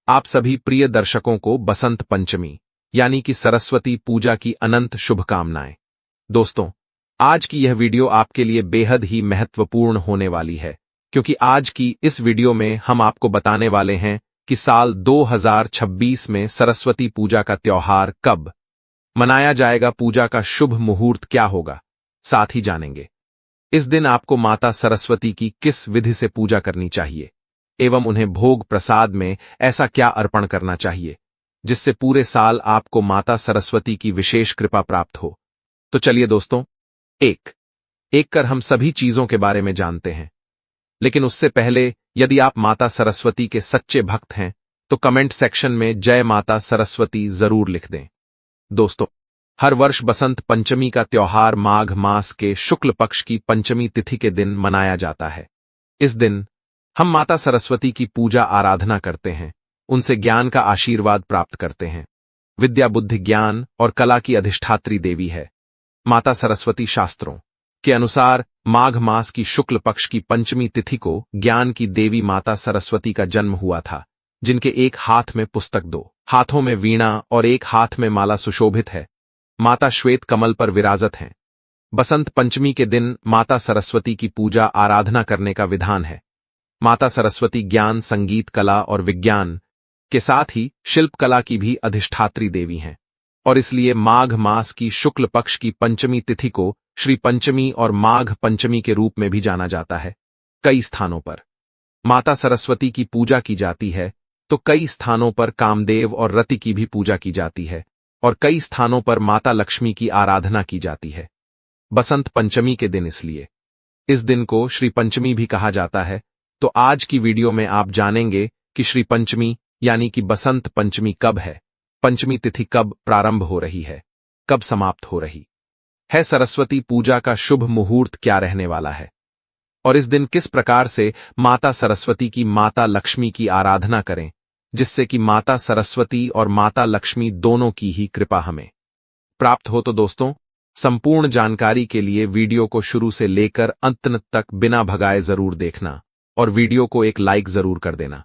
आप सभी प्रिय दर्शकों को बसंत पंचमी यानी कि सरस्वती पूजा की अनंत शुभकामनाएं। दोस्तों, आज की यह वीडियो आपके लिए बेहद ही महत्वपूर्ण होने वाली है, क्योंकि आज की इस वीडियो में हम आपको बताने वाले हैं कि साल 2026 में सरस्वती पूजा का त्योहार कब मनाया जाएगा, पूजा का शुभ मुहूर्त क्या होगा, साथ ही जानेंगे इस दिन आपको माता सरस्वती की किस विधि से पूजा करनी चाहिए एवं उन्हें भोग प्रसाद में ऐसा क्या अर्पण करना चाहिए जिससे पूरे साल आपको माता सरस्वती की विशेष कृपा प्राप्त हो। तो चलिए दोस्तों, एक एक कर हम सभी चीजों के बारे में जानते हैं। लेकिन उससे पहले, यदि आप माता सरस्वती के सच्चे भक्त हैं तो कमेंट सेक्शन में जय माता सरस्वती जरूर लिख दें। दोस्तों, हर वर्ष बसंत पंचमी का त्योहार माघ मास के शुक्ल पक्ष की पंचमी तिथि के दिन मनाया जाता है। इस दिन हम माता सरस्वती की पूजा आराधना करते हैं, उनसे ज्ञान का आशीर्वाद प्राप्त करते हैं। विद्या, बुद्धि, ज्ञान और कला की अधिष्ठात्री देवी है माता सरस्वती। शास्त्रों के अनुसार माघ मास की शुक्ल पक्ष की पंचमी तिथि को ज्ञान की देवी माता सरस्वती का जन्म हुआ था, जिनके एक हाथ में पुस्तक, दो हाथों में वीणा और एक हाथ में माला सुशोभित है। माता श्वेत कमल पर विराजत हैं। बसंत पंचमी के दिन माता सरस्वती की पूजा आराधना करने का विधान है। माता सरस्वती ज्ञान, संगीत, कला और विज्ञान के साथ ही शिल्प कला की भी अधिष्ठात्री देवी हैं, और इसलिए माघ मास की शुक्ल पक्ष की पंचमी तिथि को श्री पंचमी और माघ पंचमी के रूप में भी जाना जाता है। कई स्थानों पर माता सरस्वती की पूजा की जाती है, तो कई स्थानों पर कामदेव और रति की भी पूजा की जाती है, और कई स्थानों पर माता लक्ष्मी की आराधना की जाती है। बसंत पंचमी के दिन, इसलिए इस दिन को श्री पंचमी भी कहा जाता है। तो आज की वीडियो में आप जानेंगे कि श्री पंचमी यानी कि बसंत पंचमी कब है, पंचमी तिथि कब प्रारंभ हो रही है, कब समाप्त हो रही है, सरस्वती पूजा का शुभ मुहूर्त क्या रहने वाला है, और इस दिन किस प्रकार से माता सरस्वती की माता लक्ष्मी की आराधना करें जिससे कि माता सरस्वती और माता लक्ष्मी दोनों की ही कृपा हमें प्राप्त हो। तो दोस्तों, संपूर्ण जानकारी के लिए वीडियो को शुरू से लेकर अंत तक बिना भगाए जरूर देखना और वीडियो को एक लाइक जरूर कर देना।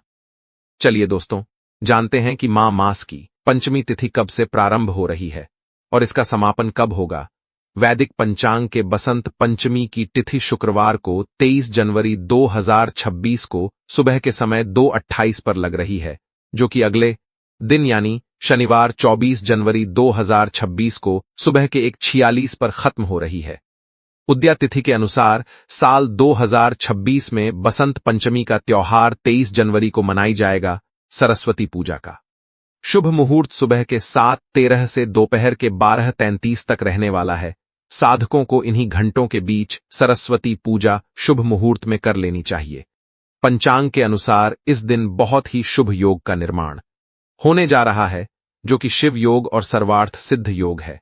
चलिए दोस्तों, जानते हैं कि माँ मास की पंचमी तिथि कब से प्रारंभ हो रही है और इसका समापन कब होगा। वैदिक पंचांग के बसंत पंचमी की तिथि शुक्रवार को 23 जनवरी 2026 को सुबह के समय 2:28 पर लग रही है, जो कि अगले दिन यानी शनिवार 24 जनवरी 2026 को सुबह के 1:46 पर खत्म हो रही है। उदया तिथि के अनुसार साल 2026 में बसंत पंचमी का त्योहार 23 जनवरी को मनाई जाएगा। सरस्वती पूजा का शुभ मुहूर्त सुबह के 7:13 से दोपहर के 12:33 तक रहने वाला है। साधकों को इन्हीं घंटों के बीच सरस्वती पूजा शुभ मुहूर्त में कर लेनी चाहिए। पंचांग के अनुसार इस दिन बहुत ही शुभ योग का निर्माण होने जा रहा है, जो कि शिव योग और सर्वार्थ सिद्ध योग है।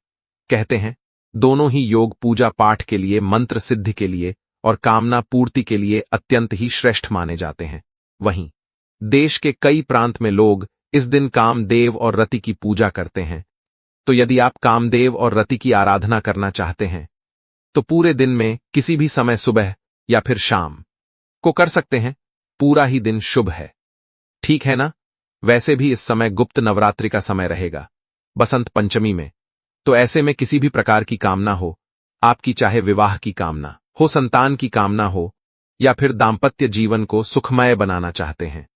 कहते हैं, दोनों ही योग पूजा पाठ के लिए, मंत्र सिद्धि के लिए और कामना पूर्ति के लिए अत्यंत ही श्रेष्ठ माने जाते हैं। वहीं देश के कई प्रांत में लोग इस दिन कामदेव और रति की पूजा करते हैं। तो यदि आप कामदेव और रति की आराधना करना चाहते हैं तो पूरे दिन में किसी भी समय, सुबह या फिर शाम को कर सकते हैं। पूरा ही दिन शुभ है, ठीक है ना। वैसे भी इस समय गुप्त नवरात्रि का समय रहेगा बसंत पंचमी में, तो ऐसे में किसी भी प्रकार की कामना हो, आपकी चाहे विवाह की कामना हो, संतान की कामना हो, या फिर दाम्पत्य जीवन को सुखमय बनाना चाहते हैं,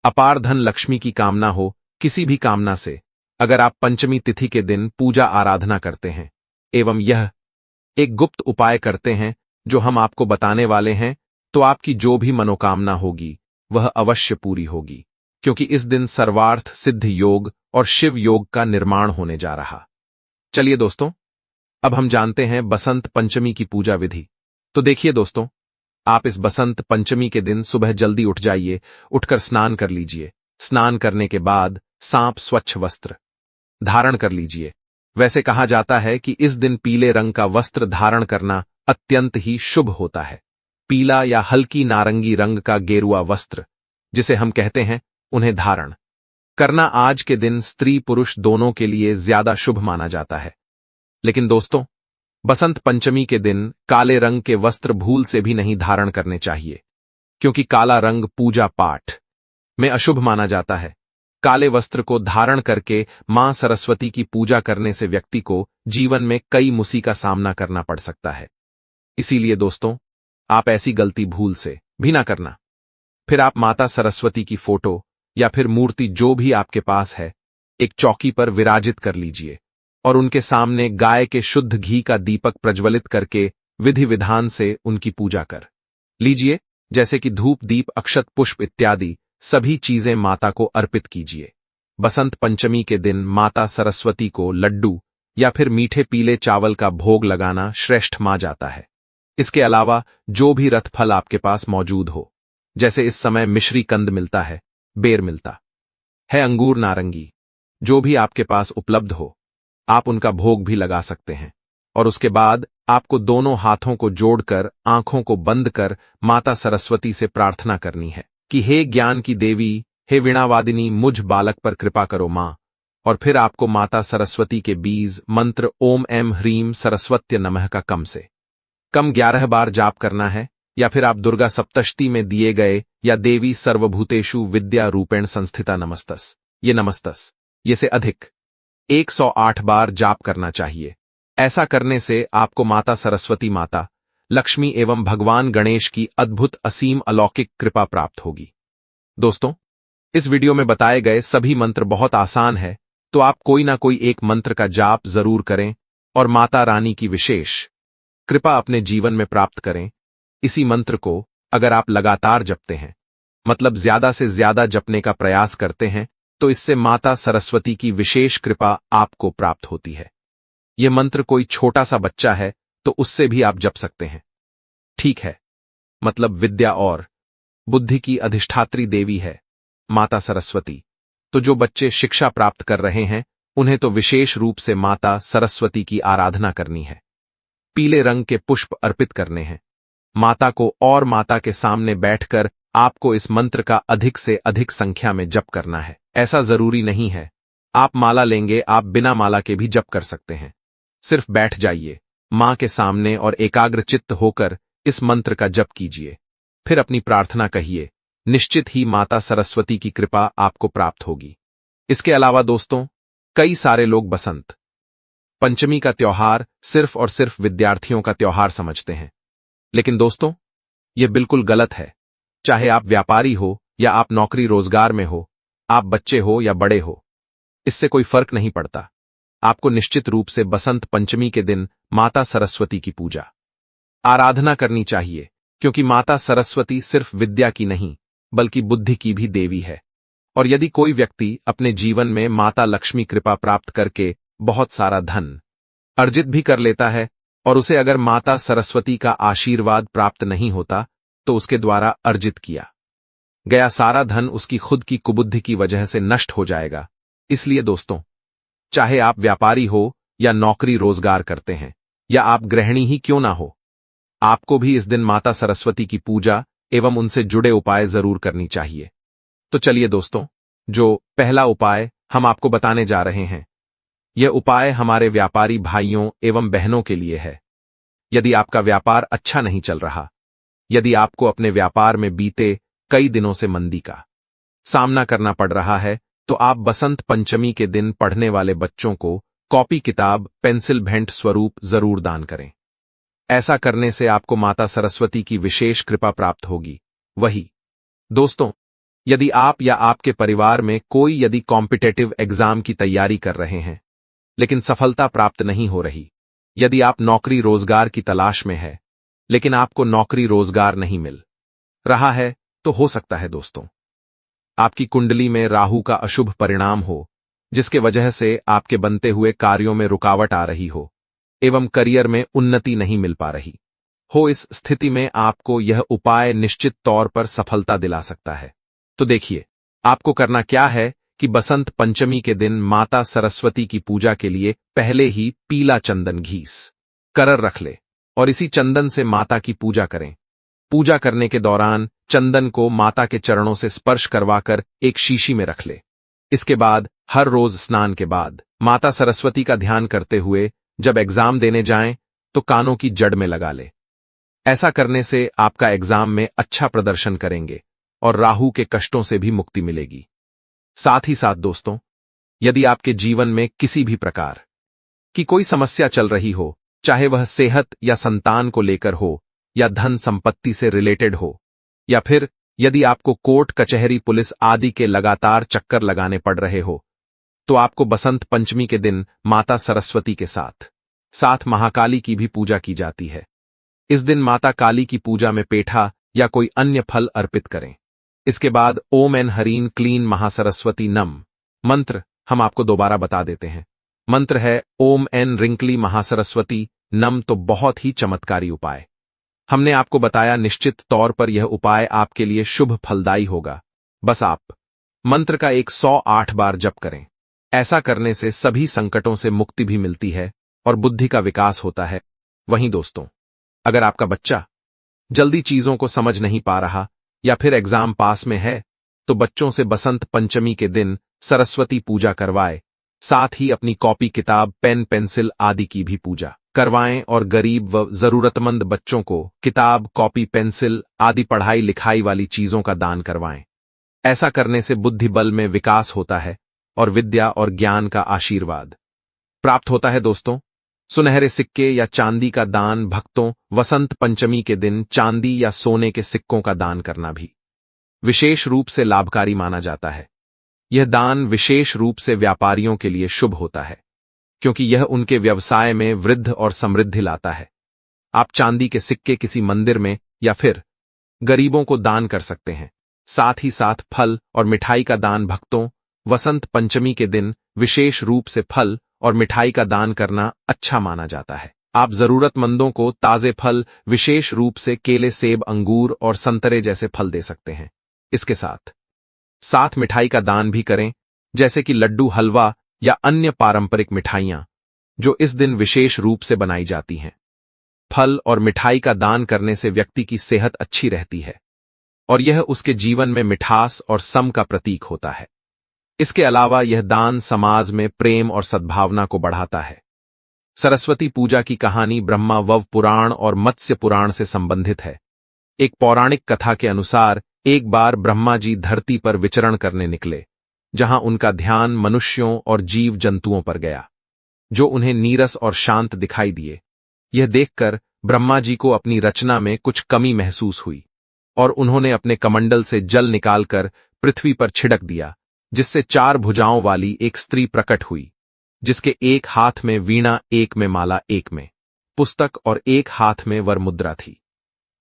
अपार धन लक्ष्मी की कामना हो, किसी भी कामना से अगर आप पंचमी तिथि के दिन पूजा आराधना करते हैं एवं यह एक गुप्त उपाय करते हैं जो हम आपको बताने वाले हैं, तो आपकी जो भी मनोकामना होगी वह अवश्य पूरी होगी, क्योंकि इस दिन सर्वार्थ सिद्ध योग और शिव योग का निर्माण होने जा रहा। चलिए दोस्तों, अब हम जानते हैं बसंत पंचमी की पूजा विधि। तो देखिए दोस्तों, आप इस बसंत पंचमी के दिन सुबह जल्दी उठ जाइए, उठकर स्नान कर लीजिए। स्नान करने के बाद सांप स्वच्छ वस्त्र धारण कर लीजिए। वैसे कहा जाता है कि इस दिन पीले रंग का वस्त्र धारण करना अत्यंत ही शुभ होता है। पीला या हल्की नारंगी रंग का गेरुआ वस्त्र, जिसे हम कहते हैं, उन्हें धारण करना आज के दिन स्त्री पुरुष दोनों के लिए ज्यादा शुभ माना जाता है। लेकिन दोस्तों, बसंत पंचमी के दिन काले रंग के वस्त्र भूल से भी नहीं धारण करने चाहिए, क्योंकि काला रंग पूजा पाठ में अशुभ माना जाता है। काले वस्त्र को धारण करके मां सरस्वती की पूजा करने से व्यक्ति को जीवन में कई मुसीबत का सामना करना पड़ सकता है। इसीलिए दोस्तों, आप ऐसी गलती भूल से भी ना करना। फिर आप माता सरस्वती की फोटो या फिर मूर्ति जो भी आपके पास है, एक चौकी पर विराजित कर लीजिए और उनके सामने गाय के शुद्ध घी का दीपक प्रज्वलित करके विधि विधान से उनकी पूजा कर लीजिए, जैसे कि धूप, दीप, अक्षत, पुष्प इत्यादि सभी चीजें माता को अर्पित कीजिए। बसंत पंचमी के दिन माता सरस्वती को लड्डू या फिर मीठे पीले चावल का भोग लगाना श्रेष्ठ माना जाता है। इसके अलावा जो भी रथ फल आपके पास मौजूद हो, जैसे इस समय मिश्री कंद मिलता है, बेर मिलता है, अंगूर, नारंगी, जो भी आपके पास उपलब्ध हो, आप उनका भोग भी लगा सकते हैं। और उसके बाद आपको दोनों हाथों को जोड़कर आंखों को बंद कर माता सरस्वती से प्रार्थना करनी है कि हे ज्ञान की देवी, हे वीणावादिनी, मुझ बालक पर कृपा करो मां। और फिर आपको माता सरस्वती के बीज मंत्र ओम ऐं ह्रीं सरस्वत्य नमः का कम से कम 11 बार जाप करना है, या फिर आप दुर्गा सप्तशती में दिए गए या देवी सर्वभूतेषु विद्या रूपेण संस्थिता नमस्तस, ये नमस्तस, ये से अधिक 108 बार जाप करना चाहिए। ऐसा करने से आपको माता सरस्वती, माता लक्ष्मी एवं भगवान गणेश की अद्भुत असीम अलौकिक कृपा प्राप्त होगी। दोस्तों, इस वीडियो में बताए गए सभी मंत्र बहुत आसान है, तो आप कोई ना कोई एक मंत्र का जाप जरूर करें और माता रानी की विशेष कृपा अपने जीवन में प्राप्त करें। इसी मंत्र को अगर आप लगातार जपते हैं, मतलब ज्यादा से ज्यादा जपने का प्रयास करते हैं, तो इससे माता सरस्वती की विशेष कृपा आपको प्राप्त होती है। यह मंत्र कोई छोटा सा बच्चा है तो उससे भी आप जप सकते हैं। ठीक है, मतलब विद्या और बुद्धि की अधिष्ठात्री देवी है माता सरस्वती, तो जो बच्चे शिक्षा प्राप्त कर रहे हैं उन्हें तो विशेष रूप से माता सरस्वती की आराधना करनी है। पीले रंग के पुष्प अर्पित करने हैं माता को, और माता के सामने बैठकर आपको इस मंत्र का अधिक से अधिक संख्या में जप करना है। ऐसा जरूरी नहीं है आप माला लेंगे, आप बिना माला के भी जप कर सकते हैं। सिर्फ बैठ जाइए मां के सामने और एकाग्रचित्त होकर इस मंत्र का जप कीजिए, फिर अपनी प्रार्थना कहिए, निश्चित ही माता सरस्वती की कृपा आपको प्राप्त होगी। इसके अलावा दोस्तों, कई सारे लोग बसंत पंचमी का त्योहार सिर्फ और सिर्फ विद्यार्थियों का त्योहार समझते हैं, लेकिन दोस्तों यह बिल्कुल गलत है। चाहे आप व्यापारी हो या आप नौकरी रोजगार में हो, आप बच्चे हो या बड़े हो, इससे कोई फर्क नहीं पड़ता। आपको निश्चित रूप से बसंत पंचमी के दिन माता सरस्वती की पूजा आराधना करनी चाहिए, क्योंकि माता सरस्वती सिर्फ विद्या की नहीं बल्कि बुद्धि की भी देवी है। और यदि कोई व्यक्ति अपने जीवन में माता लक्ष्मी कृपा प्राप्त करके बहुत सारा धन अर्जित भी कर लेता है, और उसे अगर माता सरस्वती का आशीर्वाद प्राप्त नहीं होता, तो उसके द्वारा अर्जित किया गया सारा धन उसकी खुद की कुबुद्धि की वजह से नष्ट हो जाएगा। इसलिए दोस्तों, चाहे आप व्यापारी हो या नौकरी रोजगार करते हैं या आप गृहिणी ही क्यों ना हो, आपको भी इस दिन माता सरस्वती की पूजा एवं उनसे जुड़े उपाय जरूर करनी चाहिए। तो चलिए दोस्तों, जो पहला उपाय हम आपको बताने जा रहे हैं, यह उपाय हमारे व्यापारी भाइयों एवं बहनों के लिए है। यदि आपका व्यापार अच्छा नहीं चल रहा, यदि आपको अपने व्यापार में बीते कई दिनों से मंदी का सामना करना पड़ रहा है, तो आप बसंत पंचमी के दिन पढ़ने वाले बच्चों को कॉपी, किताब, पेंसिल भेंट स्वरूप जरूर दान करें। ऐसा करने से आपको माता सरस्वती की विशेष कृपा प्राप्त होगी। वही दोस्तों, यदि आप या आपके परिवार में कोई यदि कॉम्पिटिटिव एग्जाम की तैयारी कर रहे हैं लेकिन सफलता प्राप्त नहीं हो रही, यदि आप नौकरी रोजगार की तलाश में है लेकिन आपको नौकरी रोजगार नहीं मिल रहा है, तो हो सकता है दोस्तों आपकी कुंडली में राहु का अशुभ परिणाम हो, जिसके वजह से आपके बनते हुए कार्यों में रुकावट आ रही हो एवं करियर में उन्नति नहीं मिल पा रही हो। इस स्थिति में आपको यह उपाय निश्चित तौर पर सफलता दिला सकता है। तो देखिए, आपको करना क्या है कि बसंत पंचमी के दिन माता सरस्वती की पूजा के लिए पहले ही पीला चंदन घीस कर रख ले और इसी चंदन से माता की पूजा करें। पूजा करने के दौरान चंदन को माता के चरणों से स्पर्श करवाकर एक शीशी में रख ले। इसके बाद हर रोज स्नान के बाद माता सरस्वती का ध्यान करते हुए जब एग्जाम देने जाएं, तो कानों की जड़ में लगा ले। ऐसा करने से आपका एग्जाम में अच्छा प्रदर्शन करेंगे और राहु के कष्टों से भी मुक्ति मिलेगी। साथ ही साथ दोस्तों, यदि आपके जीवन में किसी भी प्रकार की कोई समस्या चल रही हो, चाहे वह सेहत या संतान को लेकर हो, या धन संपत्ति से रिलेटेड हो, या फिर यदि आपको कोर्ट कचहरी पुलिस आदि के लगातार चक्कर लगाने पड़ रहे हो, तो आपको बसंत पंचमी के दिन माता सरस्वती के साथ साथ महाकाली की भी पूजा की जाती है। इस दिन माता काली की पूजा में पेठा या कोई अन्य फल अर्पित करें। इसके बाद ओम एन हरीन क्लीन महासरस्वती नम मंत्र हम आपको दोबारा बता देते हैं। मंत्र है ओम एन रिंकली महासरस्वती नम। तो बहुत ही चमत्कारी उपाय हमने आपको बताया, निश्चित तौर पर यह उपाय आपके लिए शुभ फलदायी होगा। बस आप मंत्र का 108 बार जप करें। ऐसा करने से सभी संकटों से मुक्ति भी मिलती है और बुद्धि का विकास होता है। वहीं दोस्तों, अगर आपका बच्चा जल्दी चीजों को समझ नहीं पा रहा या फिर एग्जाम पास में है, तो बच्चों से बसंत पंचमी के दिन सरस्वती पूजा करवाए, साथ ही अपनी कॉपी किताब पेन पेंसिल आदि की भी पूजा करवाएं और गरीब व जरूरतमंद बच्चों को किताब कॉपी पेंसिल आदि पढ़ाई लिखाई वाली चीजों का दान करवाएं। ऐसा करने से बुद्धि बल में विकास होता है और विद्या और ज्ञान का आशीर्वाद प्राप्त होता है। दोस्तों, सुनहरे सिक्के या चांदी का दान भक्तों, वसंत पंचमी के दिन चांदी या सोने के सिक्कों का दान करना भी विशेष रूप से लाभकारी माना जाता है। यह दान विशेष रूप से व्यापारियों के लिए शुभ होता है, क्योंकि यह उनके व्यवसाय में वृद्धि और समृद्धि लाता है। आप चांदी के सिक्के किसी मंदिर में या फिर गरीबों को दान कर सकते हैं। साथ ही साथ फल और मिठाई का दान भक्तों, वसंत पंचमी के दिन विशेष रूप से फल और मिठाई का दान करना अच्छा माना जाता है। आप जरूरतमंदों को ताजे फल, विशेष रूप से केले सेब अंगूर और संतरे जैसे फल दे सकते हैं। इसके साथ साथ मिठाई का दान भी करें, जैसे कि लड्डू हलवा या अन्य पारंपरिक मिठाइयां जो इस दिन विशेष रूप से बनाई जाती हैं। फल और मिठाई का दान करने से व्यक्ति की सेहत अच्छी रहती है और यह उसके जीवन में मिठास और सम का प्रतीक होता है। इसके अलावा यह दान समाज में प्रेम और सद्भावना को बढ़ाता है। सरस्वती पूजा की कहानी ब्रह्मा वव पुराण और मत्स्य पुराण से संबंधित है। एक पौराणिक कथा के अनुसार एक बार ब्रह्मा जी धरती पर विचरण करने निकले, जहां उनका ध्यान मनुष्यों और जीव जंतुओं पर गया, जो उन्हें नीरस और शांत दिखाई दिए। यह देखकर ब्रह्मा जी को अपनी रचना में कुछ कमी महसूस हुई और उन्होंने अपने कमंडल से जल निकालकर पृथ्वी पर छिड़क दिया, जिससे 4 भुजाओं वाली एक स्त्री प्रकट हुई, जिसके एक हाथ में वीणा, एक में माला, एक में पुस्तक और एक हाथ में वरमुद्रा थी।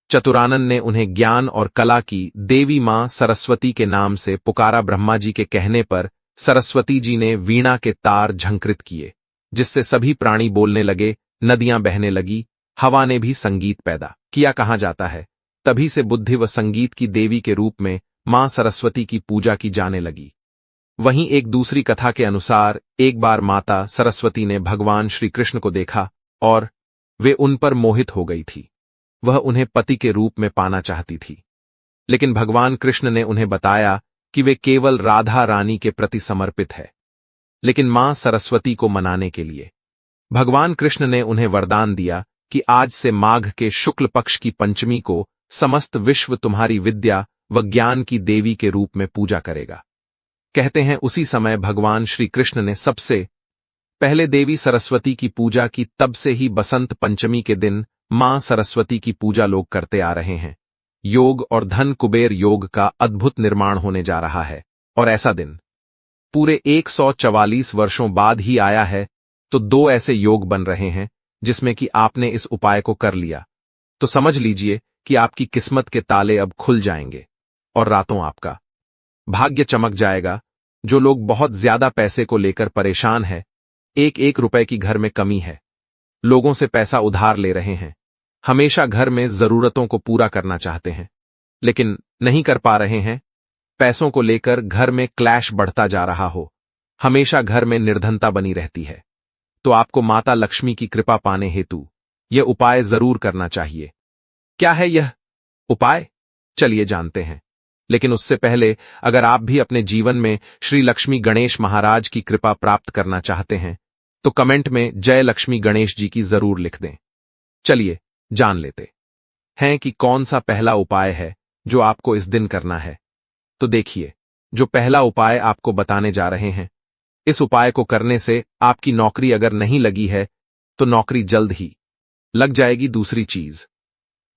चतुरानन ने उन्हें ज्ञान और कला की देवी मां सरस्वती के नाम से पुकारा। ब्रह्मा जी के कहने पर सरस्वती जी ने वीणा के तार झंकृत किए, जिससे सभी प्राणी बोलने लगे, नदियां बहने लगी, हवा ने भी संगीत पैदा किया। कहा जाता है तभी से बुद्धि व संगीत की देवी के रूप में मां सरस्वती की पूजा की जाने लगी। वहीं एक दूसरी कथा के अनुसार एक बार माता सरस्वती ने भगवान श्री कृष्ण को देखा और वे उन पर मोहित हो गई थी। वह उन्हें पति के रूप में पाना चाहती थी, लेकिन भगवान कृष्ण ने उन्हें बताया कि वे केवल राधा रानी के प्रति समर्पित है। लेकिन मां सरस्वती को मनाने के लिए भगवान कृष्ण ने उन्हें वरदान दिया कि आज से माघ के शुक्ल पक्ष की पंचमी को समस्त विश्व तुम्हारी विद्या व ज्ञान की देवी के रूप में पूजा करेगा। कहते हैं उसी समय भगवान श्री कृष्ण ने सबसे पहले देवी सरस्वती की पूजा की। तब से ही बसंत पंचमी के दिन मां सरस्वती की पूजा लोग करते आ रहे हैं। योग और धन कुबेर योग का अद्भुत निर्माण होने जा रहा है और ऐसा दिन पूरे 144 वर्षों बाद ही आया है। तो 2 ऐसे योग बन रहे हैं जिसमें कि आपने इस उपाय को कर लिया तो समझ लीजिए कि आपकी किस्मत के ताले अब खुल जाएंगे और रातों आपका भाग्य चमक जाएगा। जो लोग बहुत ज्यादा पैसे को लेकर परेशान हैं, 1-1 रुपए की घर में कमी है, लोगों से पैसा उधार ले रहे हैं, हमेशा घर में जरूरतों को पूरा करना चाहते हैं लेकिन नहीं कर पा रहे हैं, पैसों को लेकर घर में क्लैश बढ़ता जा रहा हो, हमेशा घर में निर्धनता बनी रहती है, तो आपको माता लक्ष्मी की कृपा पाने हेतु यह उपाय जरूर करना चाहिए। क्या है यह उपाय? चलिए जानते हैं। लेकिन उससे पहले अगर आप भी अपने जीवन में श्री लक्ष्मी गणेश महाराज की कृपा प्राप्त करना चाहते हैं तो कमेंट में जय लक्ष्मी गणेश जी की जरूर लिख दें। चलिए जान लेते हैं कि कौन सा पहला उपाय है जो आपको इस दिन करना है। तो देखिए, जो पहला उपाय आपको बताने जा रहे हैं, इस उपाय को करने से आपकी नौकरी अगर नहीं लगी है तो नौकरी जल्द ही लग जाएगी। दूसरी चीज,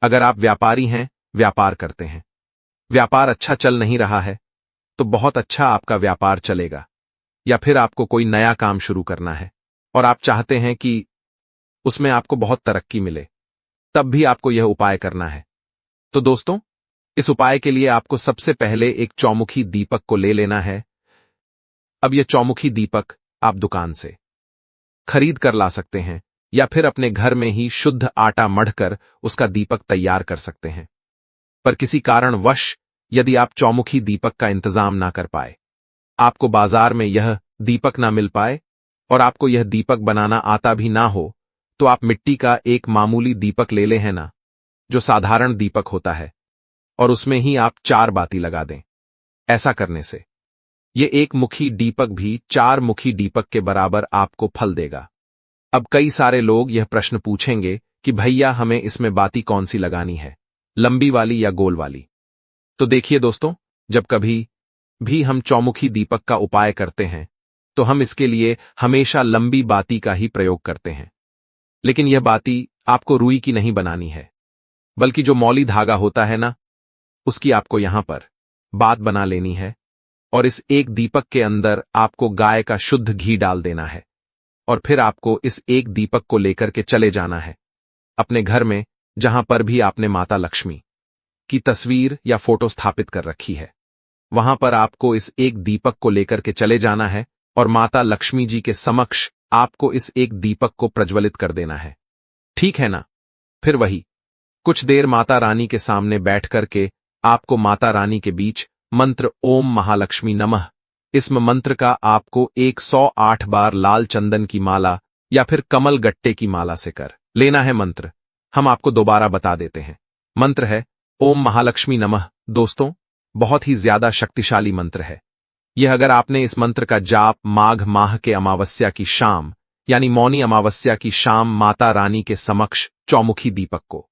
अगर आप व्यापारी हैं, व्यापार करते हैं, व्यापार अच्छा चल नहीं रहा है, तो बहुत अच्छा आपका व्यापार चलेगा। या फिर आपको कोई नया काम शुरू करना है और आप चाहते हैं कि उसमें आपको बहुत तरक्की मिले, तब भी आपको यह उपाय करना है। तो दोस्तों, इस उपाय के लिए आपको सबसे पहले एक चौमुखी दीपक को ले लेना है। अब यह चौमुखी दीपक आप दुकान से खरीद कर ला सकते हैं या फिर अपने घर में ही शुद्ध आटा मढ़कर उसका दीपक तैयार कर सकते हैं। पर किसी कारणवश यदि आप चौमुखी दीपक का इंतजाम ना कर पाए, आपको बाजार में यह दीपक ना मिल पाए और आपको यह दीपक बनाना आता भी ना हो, तो आप मिट्टी का एक मामूली दीपक ले ले हैं ना, जो साधारण दीपक होता है, और उसमें ही आप 4 बाती लगा दें। ऐसा करने से ये एक मुखी दीपक भी 4 मुखी दीपक के बराबर आपको फल देगा। अब कई सारे लोग यह प्रश्न पूछेंगे कि भैया हमें इसमें बाती कौन सी लगानी है, लंबी वाली या गोल वाली? तो देखिए दोस्तों, जब कभी भी हम चौमुखी दीपक का उपाय करते हैं तो हम इसके लिए हमेशा लंबी बाती का ही प्रयोग करते हैं। लेकिन यह बाती आपको रुई की नहीं बनानी है, बल्कि जो मौली धागा होता है ना, उसकी आपको यहां पर बात बना लेनी है और इस एक दीपक के अंदर आपको गाय का शुद्ध घी डाल देना है और फिर आपको इस एक दीपक को लेकर के चले जाना है अपने घर में, जहां पर भी आपने माता लक्ष्मी की तस्वीर या फोटो स्थापित कर रखी है। वहां पर आपको इस एक दीपक को लेकर के चले जाना है और माता लक्ष्मी जी के समक्ष आपको इस एक दीपक को प्रज्वलित कर देना है। ठीक है ना? फिर वही कुछ देर माता रानी के सामने बैठ करके आपको माता रानी के बीच मंत्र ओम महालक्ष्मी नमः, इस मंत्र का आपको 108 बार लाल चंदन की माला या फिर कमल गट्टे की माला से कर लेना है। मंत्र हम आपको दोबारा बता देते हैं। मंत्र है ओम महालक्ष्मी नमः। दोस्तों, बहुत ही ज्यादा शक्तिशाली मंत्र है यह। अगर आपने इस मंत्र का जाप माघ माह के अमावस्या की शाम, यानी मौनी अमावस्या की शाम माता रानी के समक्ष चौमुखी दीपक को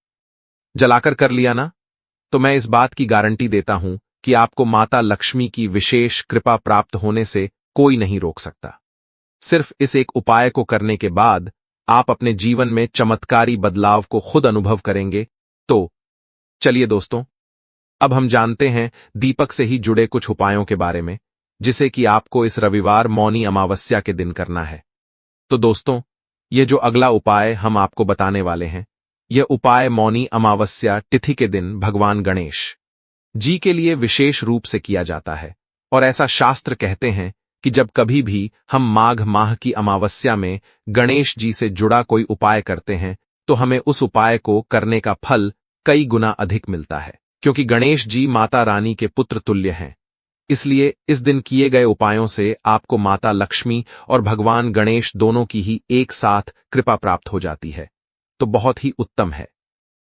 जलाकर कर लिया ना, तो मैं इस बात की गारंटी देता हूं कि आपको माता लक्ष्मी की विशेष कृपा प्राप्त होने से कोई नहीं रोक सकता। सिर्फ इस एक उपाय को करने के बाद आप अपने जीवन में चमत्कारी बदलाव को खुद अनुभव करेंगे। तो चलिए दोस्तों, अब हम जानते हैं दीपक से ही जुड़े कुछ उपायों के बारे में, जिसे कि आपको इस रविवार मौनी अमावस्या के दिन करना है। तो दोस्तों, ये जो अगला उपाय हम आपको बताने वाले हैं, यह उपाय मौनी अमावस्या तिथि के दिन भगवान गणेश जी के लिए विशेष रूप से किया जाता है। और ऐसा शास्त्र कहते हैं कि जब कभी भी हम माघ माह की अमावस्या में गणेश जी से जुड़ा कोई उपाय करते हैं, तो हमें उस उपाय को करने का फल कई गुना अधिक मिलता है, क्योंकि गणेश जी माता रानी के पुत्र तुल्य हैं। इसलिए इस दिन किए गए उपायों से आपको माता लक्ष्मी और भगवान गणेश दोनों की ही एक साथ कृपा प्राप्त हो जाती है। तो बहुत ही उत्तम है।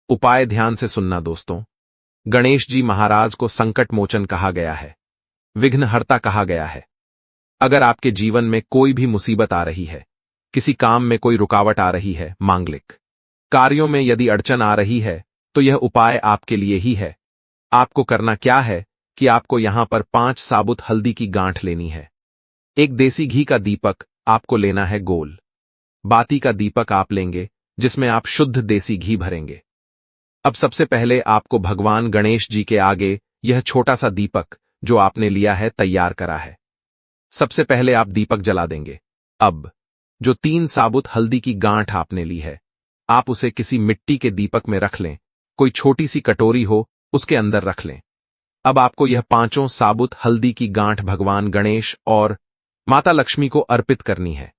उपाय ध्यान से सुनना दोस्तों। गणेश जी महाराज को संकट मोचन कहा गया है, विघ्नहर्ता कहा गया है। अगर आपके जीवन में कोई भी मुसीबत आ रही है, किसी काम में कोई रुकावट आ रही है, मांगलिक कार्यों में यदि अड़चन आ रही है, तो यह उपाय आपके लिए ही है। आपको करना क्या है कि आपको यहां पर 5 साबुत हल्दी की गांठ लेनी है। एक देसी घी का दीपक आपको लेना है गोल। बाती का दीपक आप लेंगे जिसमें आप शुद्ध देसी घी भरेंगे। अब सबसे पहले आपको भगवान गणेश जी के आगे यह छोटा सा दीपक जो आपने लिया है तैयार करा है, सबसे पहले आप दीपक जला देंगे। अब जो 3 साबुत हल्दी की गांठ आपने ली है, आप उसे किसी मिट्टी के दीपक में रख लें। कोई छोटी सी कटोरी हो उसके अंदर रख लें। अब आपको यह 5 साबुत हल्दी की गांठ भगवान गणेश और माता लक्ष्मी को अर्पित करनी है।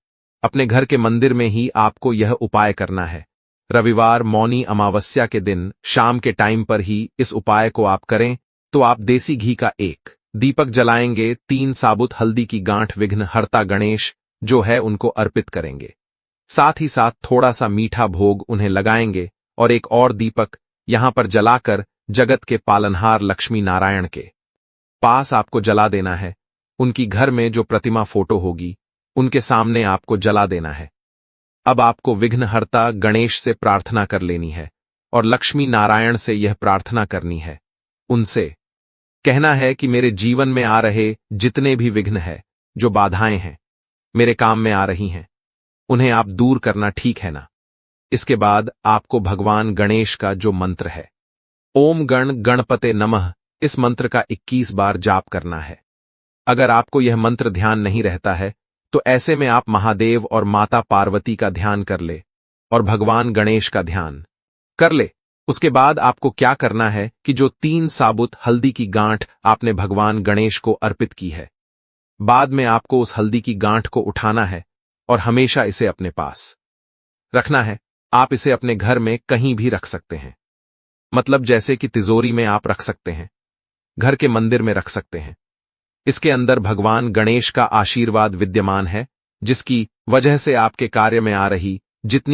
अपने घर के मंदिर में ही आपको यह उपाय करना है। रविवार मौनी अमावस्या के दिन शाम के टाइम पर ही इस उपाय को आप करें। तो आप देसी घी का एक दीपक जलाएंगे, 3 साबुत हल्दी की गांठ विघ्नहर्ता गणेश जो है उनको अर्पित करेंगे। साथ ही साथ थोड़ा सा मीठा भोग उन्हें लगाएंगे और एक और दीपक यहां पर जलाकर जगत के पालनहार लक्ष्मी नारायण के पास आपको जला देना है। उनकी घर में जो प्रतिमा फोटो होगी उनके सामने आपको जला देना है। अब आपको विघ्नहर्ता गणेश से प्रार्थना कर लेनी है और लक्ष्मी नारायण से यह प्रार्थना करनी है, उनसे कहना है कि मेरे जीवन में आ रहे जितने भी विघ्न है, जो बाधाएं हैं, मेरे काम में आ रही हैं, उन्हें आप दूर करना ठीक है ना। इसके बाद आपको भगवान गणेश का जो मंत्र है, ओम गण गणपते नमः, इस मंत्र का 21 बार जाप करना है। अगर आपको यह मंत्र ध्यान नहीं रहता है, तो ऐसे में आप महादेव और माता पार्वती का ध्यान कर ले और भगवान गणेश का ध्यान कर ले। उसके बाद आपको क्या करना है कि जो 3 साबुत हल्दी की गांठ आपने भगवान गणेश को अर्पित की है, बाद में आपको उस हल्दी की गांठ को उठाना है और हमेशा इसे अपने पास रखना है। आप इसे अपने घर में कहीं भी रख सकते हैं, मतलब जैसे कि तिजोरी में आप रख सकते हैं, घर के मंदिर में रख सकते हैं। इसके अंदर भगवान गणेश का आशीर्वाद विद्यमान है, जिसकी वजह से आपके कार्य में आ रही जितनी